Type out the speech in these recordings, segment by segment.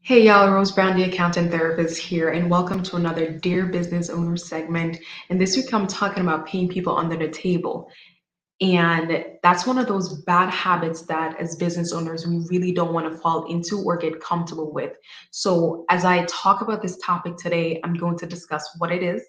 Hey y'all, Rose Brown, the accountant therapist here, and welcome to another Dear Business Owner segment. And this week I'm talking about paying people under the table. And that's one of those bad habits that as business owners, we really don't want to fall into or get comfortable with. So, as I talk about this topic today, I'm going to discuss what it is,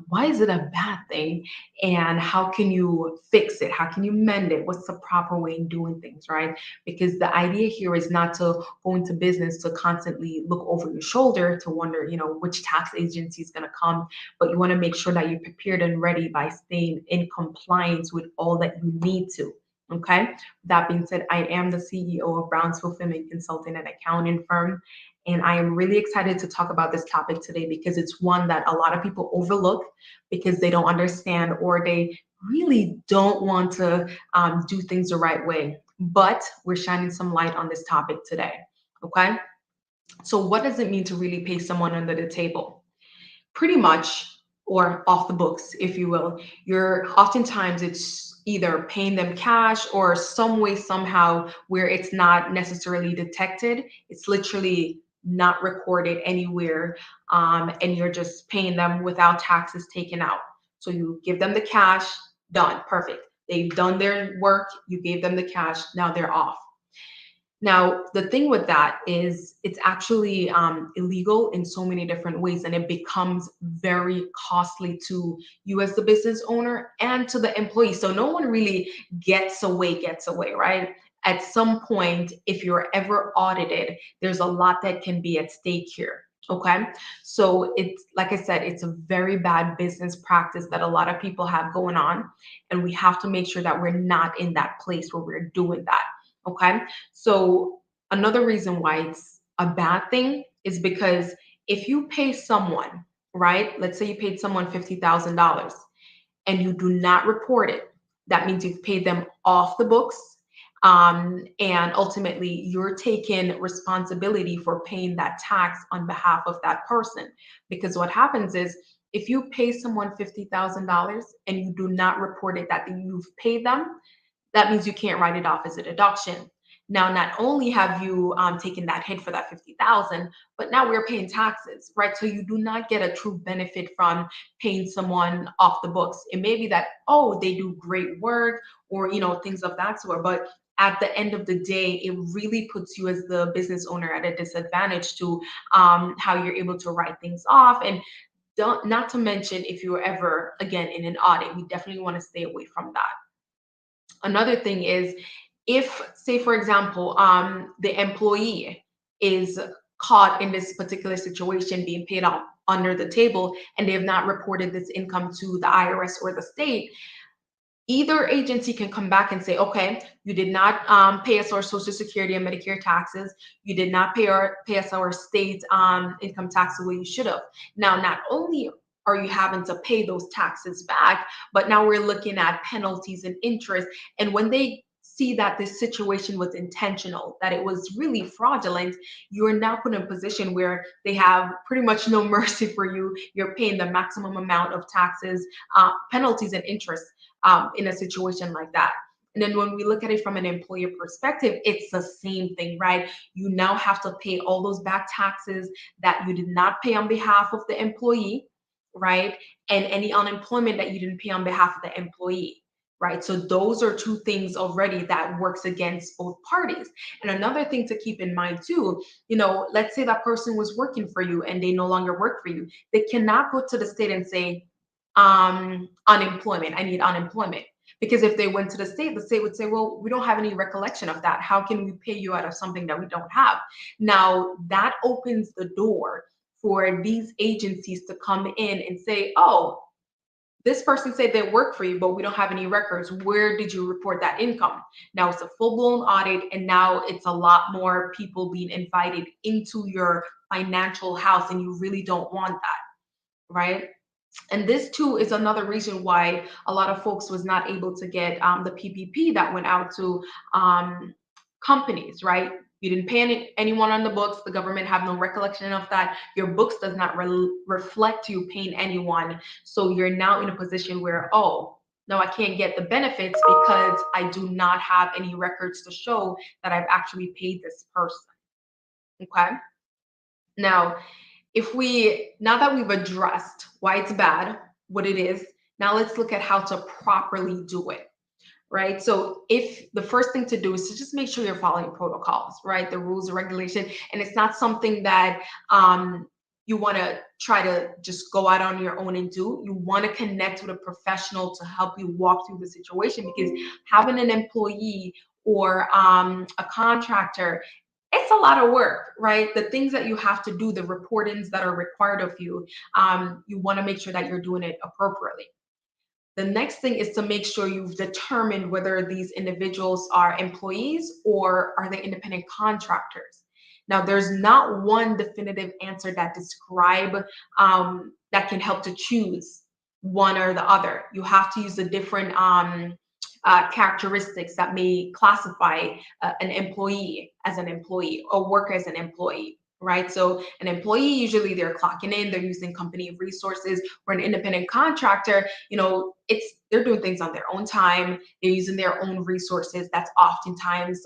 why is it a bad thing, and how can you fix it? How can you mend it? What's the proper way in doing things, right? Because the idea here is not to go into business to constantly look over your shoulder to wonder, which tax agency is going to come, but you want to make sure that you're prepared and ready by staying in compliance with all that you need to. Okay. That being said, I am the CEO of Brownsville Fulfillment Consulting and Accounting Firm. And I am really excited to talk about this topic today because it's one that a lot of people overlook because they don't understand or they really don't want to do things the right way. But we're shining some light on this topic today. Okay. So, what does it mean to really pay someone under the table? Pretty much, or off the books, if you will. You're oftentimes it's either paying them cash or some way, somehow, where it's not necessarily detected. It's literally not recorded anywhere. And you're just paying them without taxes taken out. So you give them the cash, done, perfect. They've done their work, you gave them the cash, now they're off. Now, the thing with that is it's actually illegal in so many different ways, and it becomes very costly to you as the business owner and to the employee. So no one really gets away, right? At some point, if you're ever audited, there's a lot that can be at stake here. Okay. So it's like I said, it's a very bad business practice that a lot of people have going on. And we have to make sure that we're not in that place where we're doing that. Okay. So another reason why it's a bad thing is because if you pay someone, right? Let's say you paid someone $50,000 and you do not report it, that means you've paid them off the books. And ultimately, you're taking responsibility for paying that tax on behalf of that person. Because what happens is, if you pay someone $50,000 and you do not report it that you've paid them, that means you can't write it off as a deduction. Now, not only have you taken that hit for that 50,000, but now we're paying taxes, right? So you do not get a true benefit from paying someone off the books. It may be that, oh, they do great work or, things of that sort. But at the end of the day, it really puts you as the business owner at a disadvantage to how you're able to write things off. And don't, not to mention, if you're ever, again, in an audit, we definitely want to stay away from that. Another thing is if, say, for example, the employee is caught in this particular situation being paid off under the table and they have not reported this income to the IRS or the state, either agency can come back and say, okay, you did not pay us our Social Security and Medicare taxes. You did not pay us our state income tax the way you should have. Now, not only are you having to pay those taxes back, but now we're looking at penalties and interest. And when they see that this situation was intentional, that it was really fraudulent, you're now put in a position where they have pretty much no mercy for you. You're paying the maximum amount of taxes, penalties, and interest in a situation like that. And then when we look at it from an employer perspective, it's the same thing, right? You now have to pay all those back taxes that you did not pay on behalf of the employee, right? And any unemployment that you didn't pay on behalf of the employee, right? So those are two things already that works against both parties. And another thing to keep in mind too, let's say that person was working for you and they no longer work for you. They cannot go to the state and say, unemployment, I need unemployment. Because if they went to the state would say, well, we don't have any recollection of that. How can we pay you out of something that we don't have? Now, that opens the door for these agencies to come in and say, oh, this person said they work for you, but we don't have any records. Where did you report that income? Now it's a full blown audit, and now it's a lot more people being invited into your financial house, and you really don't want that, right? And this too is another reason why a lot of folks was not able to get the PPP that went out to companies, right? You didn't pay anyone on the books. The government have no recollection of that. Your books does not reflect you paying anyone. So you're now in a position where, oh, no, I can't get the benefits because I do not have any records to show that I've actually paid this person. Okay. Now, now that we've addressed why it's bad, what it is, now let's look at how to properly do it, right? So if the first thing to do is to just make sure you're following protocols, right? The rules and regulation, and it's not something that you want to try to just go out on your own and do. You want to connect with a professional to help you walk through the situation, because having an employee or a contractor, it's a lot of work, right? The things that you have to do, the reportings that are required of you, you want to make sure that you're doing it appropriately. The next thing is to make sure you've determined whether these individuals are employees or are they independent contractors. Now, there's not one definitive answer that can help to choose one or the other. You have to use the different characteristics that may classify an employee as an employee or worker as an employee, right? So an employee, usually they're clocking in, they're using company resources. Or an independent contractor, they're doing things on their own time, they're using their own resources. That's oftentimes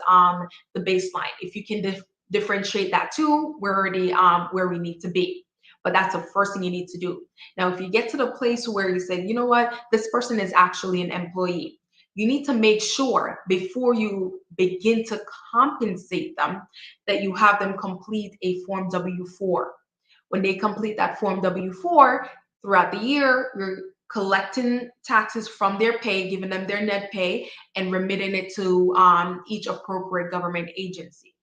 the baseline. If you can differentiate that too, we're already where we need to be. But that's the first thing you need to do. Now, if you get to the place where you say, you know what, this person is actually an employee, you need to make sure before you begin to compensate them that you have them complete a Form W-4. When they complete that Form W-4, throughout the year, you're collecting taxes from their pay, giving them their net pay, and remitting it to each appropriate government agency.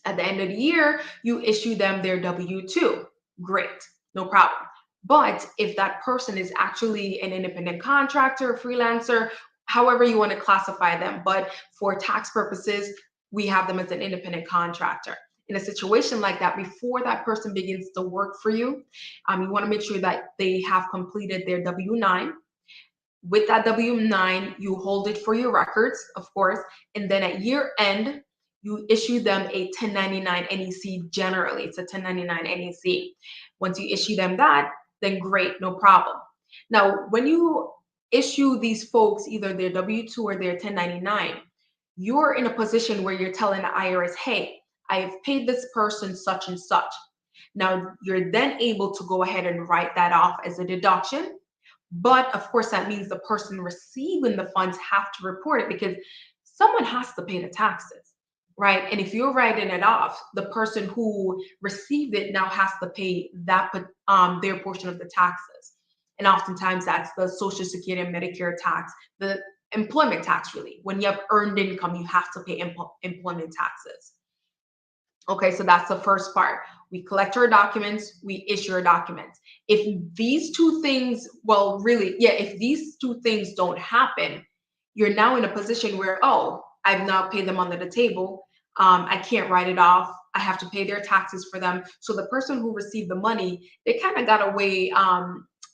At the end of the year, you issue them their W-2. Great, no problem. But if that person is actually an independent contractor, freelancer, however you want to classify them, but for tax purposes, we have them as an independent contractor. In a situation like that, before that person begins to work for you, you want to make sure that they have completed their W-9. With that W-9, you hold it for your records, of course, and then at year end, you issue them a 1099 NEC. Generally, it's a 1099 NEC. Once you issue them that, then great, no problem. Now, when you issue these folks either their W-2 or their 1099, you're in a position where you're telling the IRS, hey, I have paid this person such and such. Now, you're then able to go ahead and write that off as a deduction. But of course, that means the person receiving the funds have to report it, because someone has to pay the taxes, right? And if you're writing it off, the person who received it now has to pay their portion of the taxes. And oftentimes that's the Social Security and Medicare tax, the employment tax, really. When you have earned income, you have to pay employment taxes. Okay, so that's the first part. We collect our documents, we issue our documents. If these two things, well, really, yeah, if these two things don't happen, you're now in a position where, oh, I've now paid them under the table. I can't write it off. I have to pay their taxes for them. So the person who received the money, they kind of got away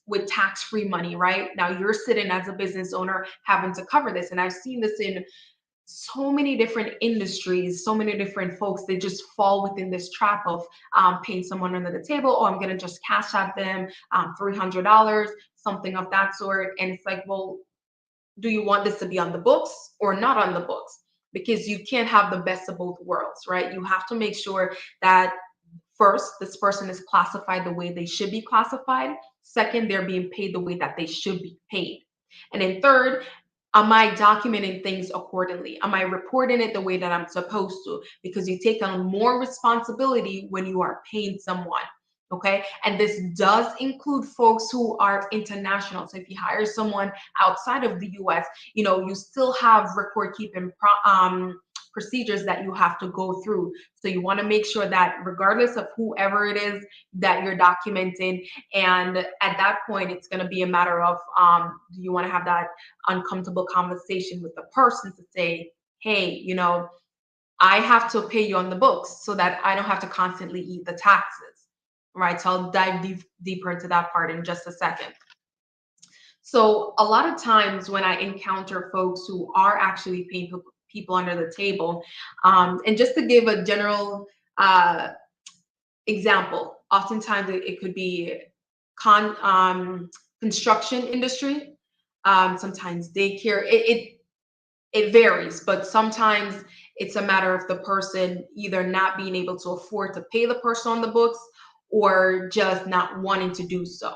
with tax-free money, right? Now you're sitting as a business owner having to cover this. And I've seen this in so many different industries, so many different folks. They just fall within this trap of paying someone under the table. Oh, I'm going to just cash out them $300, something of that sort. And it's like, well, do you want this to be on the books or not on the books? Because you can't have the best of both worlds, right? You have to make sure that first, this person is classified the way they should be classified. Second, they're being paid the way that they should be paid. And then third, am I documenting things accordingly? Am I reporting it the way that I'm supposed to? Because you take on more responsibility when you are paying someone. Okay. And this does include folks who are international. So if you hire someone outside of the US, you still have record keeping procedures that you have to go through. So you want to make sure that regardless of whoever it is that you're documenting, and at that point, it's going to be a matter of do you want to have that uncomfortable conversation with the person to say, hey, I have to pay you on the books so that I don't have to constantly eat the taxes, right? So I'll dive deeper into that part in just a second. So a lot of times when I encounter folks who are actually paying people under the table, and just to give a general example, oftentimes it could be construction industry, sometimes daycare. It varies, but sometimes it's a matter of the person either not being able to afford to pay the person on the books or just not wanting to do so.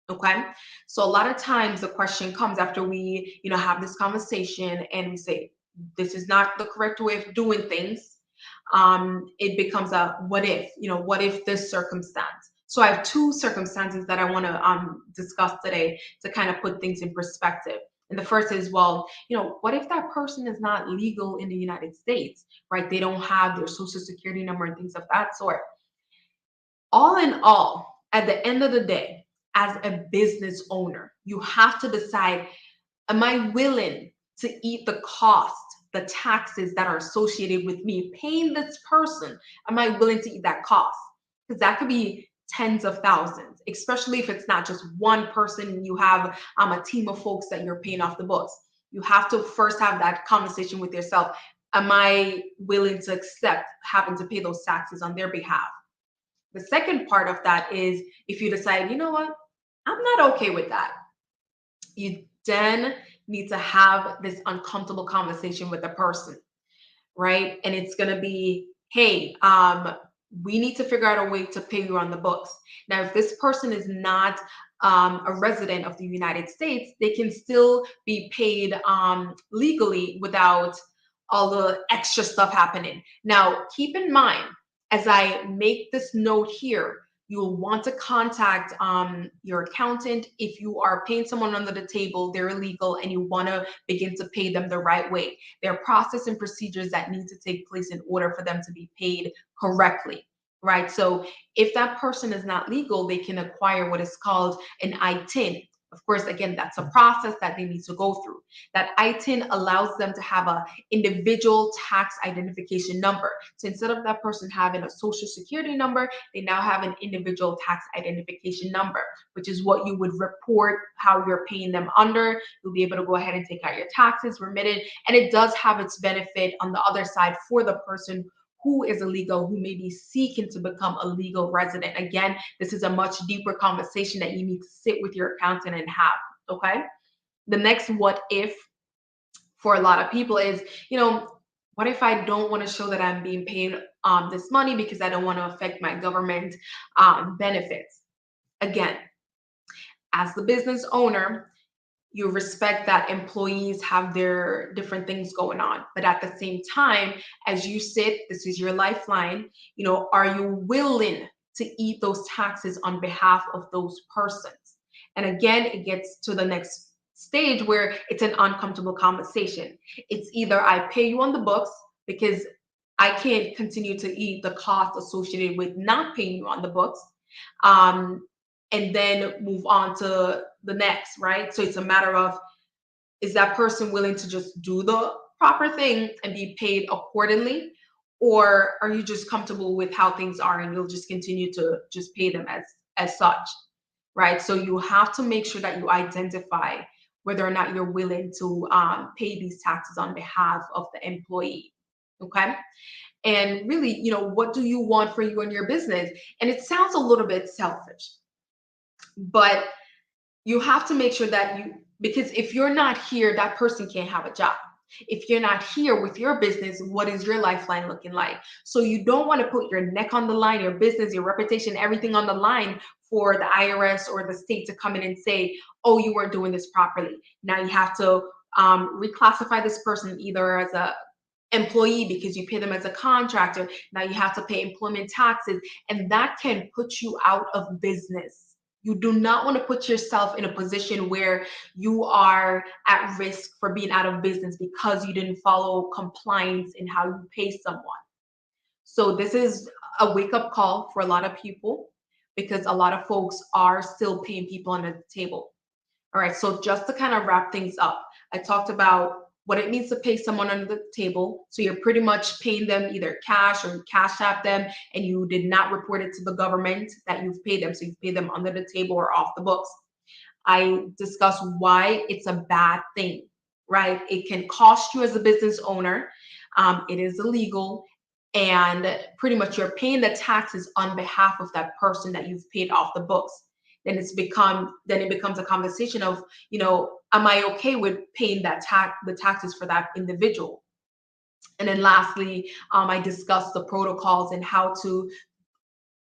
Okay. So a lot of times the question comes after we, have this conversation and we say, this is not the correct way of doing things. It becomes a what if this circumstance? So I have two circumstances that I want to discuss today to kind of put things in perspective. And the first is, well, what if that person is not legal in the United States, right? They don't have their social security number and things of that sort. All in all, at the end of the day, as a business owner, you have to decide, am I willing to eat the cost, the taxes that are associated with me paying this person? Am I willing to eat that cost? Because that could be tens of thousands, especially if it's not just one person and you have a team of folks that you're paying off the books. You have to first have that conversation with yourself. Am I willing to accept having to pay those taxes on their behalf? The second part of that is if you decide, you know what, I'm not okay with that, you then need to have this uncomfortable conversation with the person, right? And it's going to be, hey, we need to figure out a way to pay you on the books. Now, if this person is not a resident of the United States, they can still be paid legally without all the extra stuff happening. Now, keep in mind, as I make this note here, you will want to contact your accountant if you are paying someone under the table, they're illegal, and you want to begin to pay them the right way. There are process and procedures that need to take place in order for them to be paid correctly, right? So if that person is not legal, they can acquire what is called an ITIN. Of course, again, that's a process that they need to go through. That ITIN allows them to have a individual tax identification number. So instead of that person having a social security number, they now have an individual tax identification number, which is what you would report how you're paying them under. You'll be able to go ahead and take out your taxes, remit it, and it does have its benefit on the other side for the person who is illegal, who may be seeking to become a legal resident. Again, this is a much deeper conversation that you need to sit with your accountant and have, okay? The next what if for a lot of people is, what if I don't want to show that I'm being paid this money because I don't want to affect my government benefits? Again, as the business owner, you respect that employees have their different things going on. But at the same time, as you sit, this is your lifeline, are you willing to eat those taxes on behalf of those persons? And again, it gets to the next stage where it's an uncomfortable conversation. It's either I pay you on the books because I can't continue to eat the cost associated with not paying you on the books. And then move on to the next, right? So it's a matter of, is that person willing to just do the proper thing and be paid accordingly? Or are you just comfortable with how things are and you'll just continue to just pay them as such, right? So you have to make sure that you identify whether or not you're willing to pay these taxes on behalf of the employee, okay? And really, what do you want for you and your business? And it sounds a little bit selfish, but you have to make sure that because if you're not here, that person can't have a job. If you're not here with your business, what is your lifeline looking like? So you don't want to put your neck on the line, your business, your reputation, everything on the line for the IRS or the state to come in and say, oh, you weren't doing this properly. Now you have to reclassify this person either as a employee because you pay them as a contractor. Now you have to pay employment taxes, and that can put you out of business. You do not want to put yourself in a position where you are at risk for being out of business because you didn't follow compliance in how you pay someone. So this is a wake-up call for a lot of people because a lot of folks are still paying people under the table. All right, so just to kind of wrap things up, I talked about what it means to pay someone under the table. So you're pretty much paying them either cash or cash app them, and you did not report it to the government that you've paid them. So you pay them under the table or off the books. I discussed why it's a bad thing, right? It can cost you as a business owner. It is illegal. And pretty much you're paying the taxes on behalf of that person that you've paid off the books. then it becomes a conversation of, am I okay with paying the taxes for that individual? And then lastly, I discussed the protocols and how to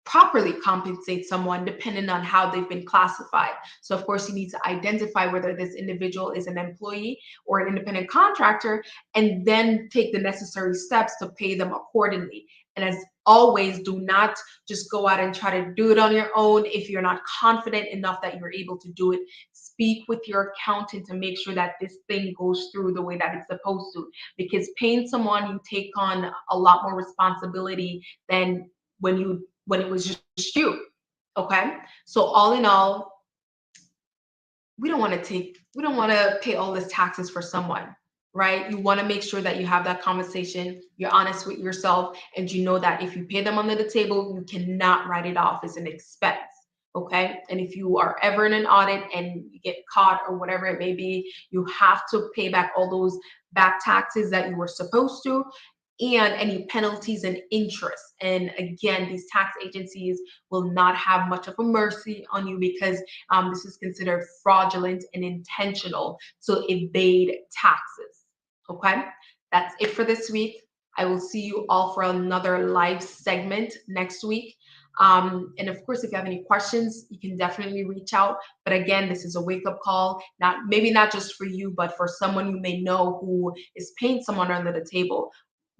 properly compensate someone depending on how they've been classified. So, of course, you need to identify whether this individual is an employee or an independent contractor, and then take the necessary steps to pay them accordingly. And as always, do not just go out and try to do it on your own if you're not confident enough that you're able to do it. Speak with your accountant to make sure that this thing goes through the way that it's supposed to. Because paying someone, you take on a lot more responsibility than when it was just you. Okay. So all in all, we don't want to pay all this taxes for someone, right? You want to make sure that you have that conversation, you're honest with yourself, and you know that if you pay them under the table, you cannot write it off as an expense. Okay. And if you are ever in an audit and you get caught or whatever it may be, you have to pay back all those back taxes that you were supposed to, and any penalties and interest. And again, these tax agencies will not have much of a mercy on you, because this is considered fraudulent and intentional to evade taxes. Okay, that's it for this week. I will see you all for another live segment next week. And of course, if you have any questions, you can definitely reach out. But again, this is a wake up call, not just for you, but for someone you may know who is paying someone under the table.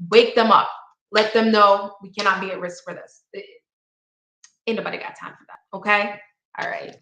Wake them up. Let them know we cannot be at risk for this. Ain't nobody got time for that. Okay. All right.